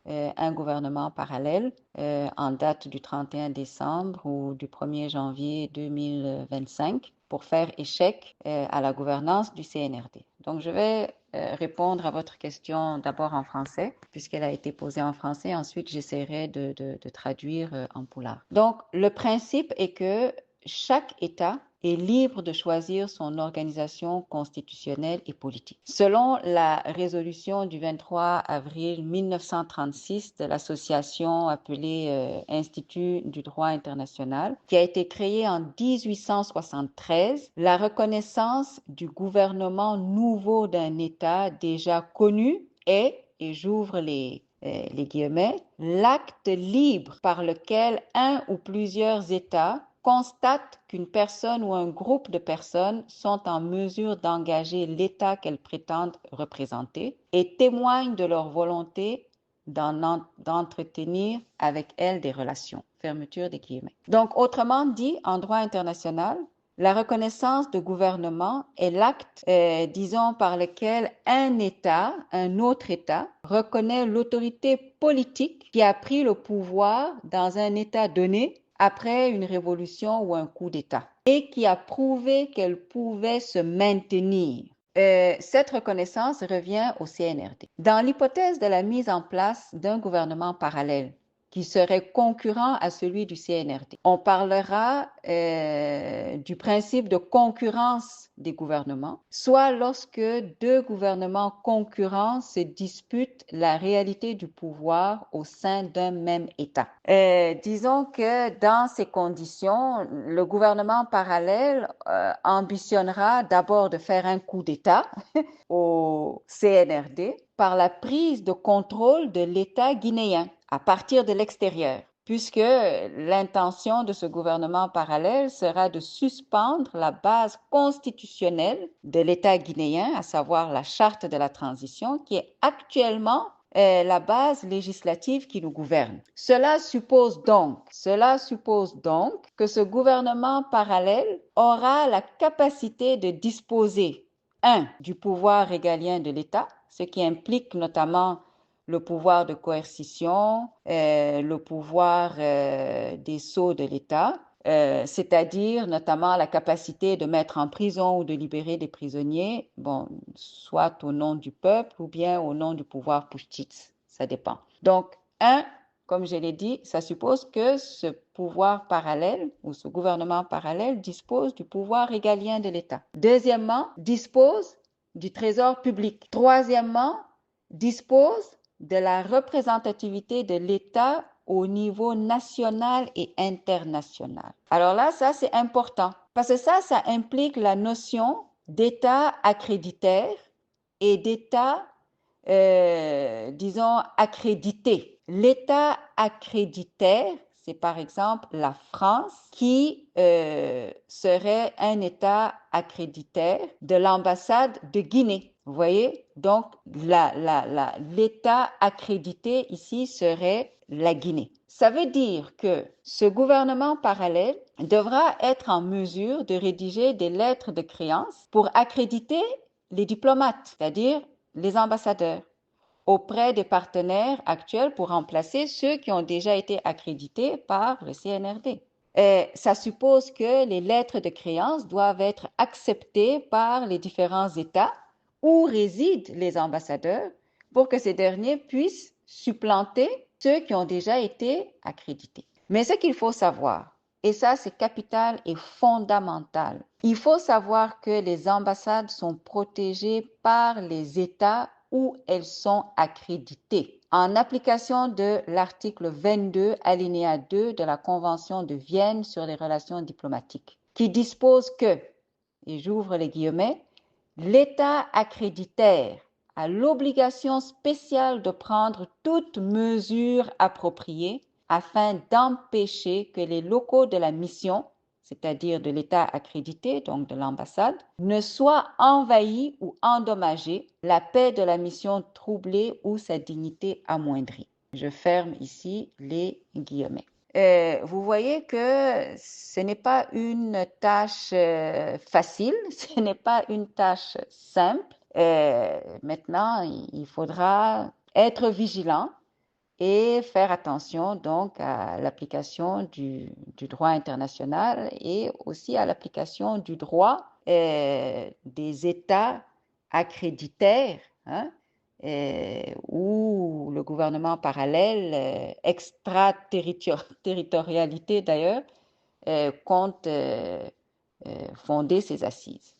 un gouvernement parallèle en date du 31 décembre ou du 1er janvier 2025 pour faire échec à la gouvernance du CNRD. Donc, je vais répondre à votre question d'abord en français, puisqu'elle a été posée en français. Ensuite, j'essaierai de traduire en poulard. Donc, le principe est que chaque État est libre de choisir son organisation constitutionnelle et politique. Selon la résolution du 23 avril 1936 de l'association appelée Institut du droit international, qui a été créée en 1873, la reconnaissance du gouvernement nouveau d'un État déjà connu est, et j'ouvre les guillemets, l'acte libre par lequel un ou plusieurs États constatent qu'une personne ou un groupe de personnes sont en mesure d'engager l'État qu'elles prétendent représenter et témoignent de leur volonté d'entretenir avec elles des relations. Fermeture des guillemets. Donc, autrement dit, en droit international, la reconnaissance de gouvernement est l'acte, disons, par lequel un État, un autre État, reconnaît l'autorité politique qui a pris le pouvoir dans un État donné après une révolution ou un coup d'État et qui a prouvé qu'elle pouvait se maintenir. Cette reconnaissance revient au CNRD. Dans l'hypothèse de la mise en place d'un gouvernement parallèle qui serait concurrent à celui du CNRD. On parlera du principe de concurrence des gouvernements, soit lorsque deux gouvernements concurrents se disputent la réalité du pouvoir au sein d'un même État. Disons que dans ces conditions, le gouvernement parallèle ambitionnera d'abord de faire un coup d'État au CNRD par la prise de contrôle de l'État guinéen à partir de l'extérieur, puisque l'intention de ce gouvernement parallèle sera de suspendre la base constitutionnelle de l'État guinéen, à savoir la charte de la transition, qui est actuellement la base législative qui nous gouverne. Cela suppose donc que ce gouvernement parallèle aura la capacité de disposer, du pouvoir régalien de l'État, ce qui implique notamment le pouvoir de coercition, le pouvoir des sceaux de l'État, c'est-à-dire notamment la capacité de mettre en prison ou de libérer des prisonniers, bon, soit au nom du peuple ou bien au nom du pouvoir pushtit, ça dépend. Donc, comme je l'ai dit, ça suppose que ce pouvoir parallèle ou ce gouvernement parallèle dispose du pouvoir régalien de l'État. Deuxièmement, dispose du trésor public. Troisièmement, dispose de la représentativité de l'État au niveau national et international. Alors là, ça c'est important parce que ça implique la notion d'État accréditaire et d'État, disons, accrédité. L'État accréditaire, c'est par exemple la France qui serait un État accréditaire de l'ambassade de Guinée. Vous voyez? Donc, l'État accrédité ici serait la Guinée. Ça veut dire que ce gouvernement parallèle devra être en mesure de rédiger des lettres de créance pour accréditer les diplomates, c'est-à-dire les ambassadeurs, auprès des partenaires actuels pour remplacer ceux qui ont déjà été accrédités par le CNRD. Ça suppose que les lettres de créance doivent être acceptées par les différents États où résident les ambassadeurs pour que ces derniers puissent supplanter ceux qui ont déjà été accrédités. Mais ce qu'il faut savoir, et ça c'est capital et fondamental, il faut savoir que les ambassades sont protégées par les États où elles sont accréditées. En application de l'article 22, alinéa 2 de la Convention de Vienne sur les relations diplomatiques, qui dispose que, et j'ouvre les guillemets, l'État accréditaire a l'obligation spéciale de prendre toute mesure appropriée afin d'empêcher que les locaux de la mission, c'est-à-dire de l'État accrédité, donc de l'ambassade, ne soient envahis ou endommagés, la paix de la mission troublée ou sa dignité amoindrie. Je ferme ici les guillemets. Vous voyez que ce n'est pas une tâche facile, ce n'est pas une tâche simple. Maintenant, il faudra être vigilant et faire attention donc à l'application du droit international et aussi à l'application du droit des États accréditaires, hein, où le gouvernement parallèle, extraterritorialité d'ailleurs, compte fonder ses assises.